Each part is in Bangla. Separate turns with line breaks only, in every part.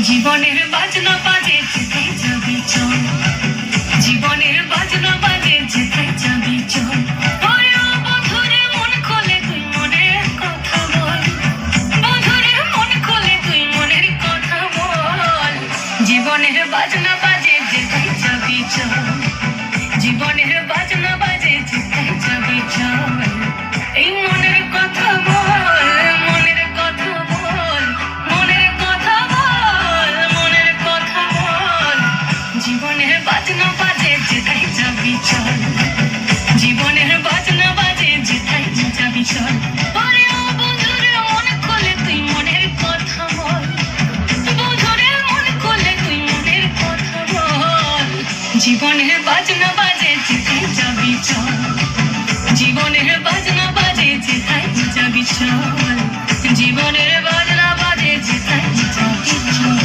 জীবনের বাজনা বাজে যেথায় যাবি চল, জীবনের বাজনা বাজে যেথায় যাবি চল। বন্ধুরে মন খোলে তুই মনের কথা বল, বন্ধুরে মন খোলে তুই মনের কথা বল। জীবনের বাজনা বাজে যেথায় যাবি চল, জীবনের বাজনা বাজে যেথায় যাবি চল। এই মনের কথা বল, মনের কথা বল, মনের কথা বল, মনের কথা বল। জীবনের বাজনা বাজে যেথায় যাবি চল, জীবনের বাজনা বাজে যেথায় যাবি চল। বন্ধুরে মন খোলে তুই মনের কথা বল, বন্ধুরে মন খোলে তুই মনের কথা বল। জীবনের বাজনা বাজে যেথায় যাবি চল, জীবনের বাজনা বাজে যেথায় যাবি চল, জীবনের বাজনা বাজে যেথায় যাবি চল।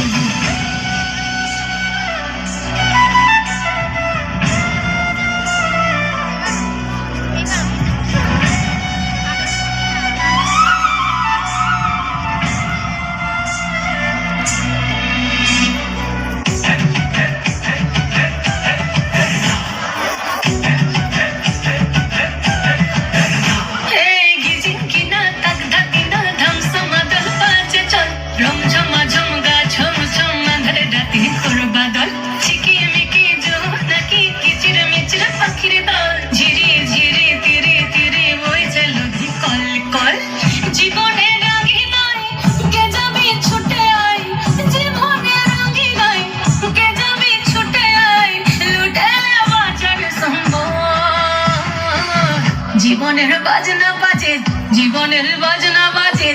জীবনের বাজনা বাজে, জীবনের বাজনা বাজে,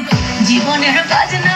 জীবনের বাজনা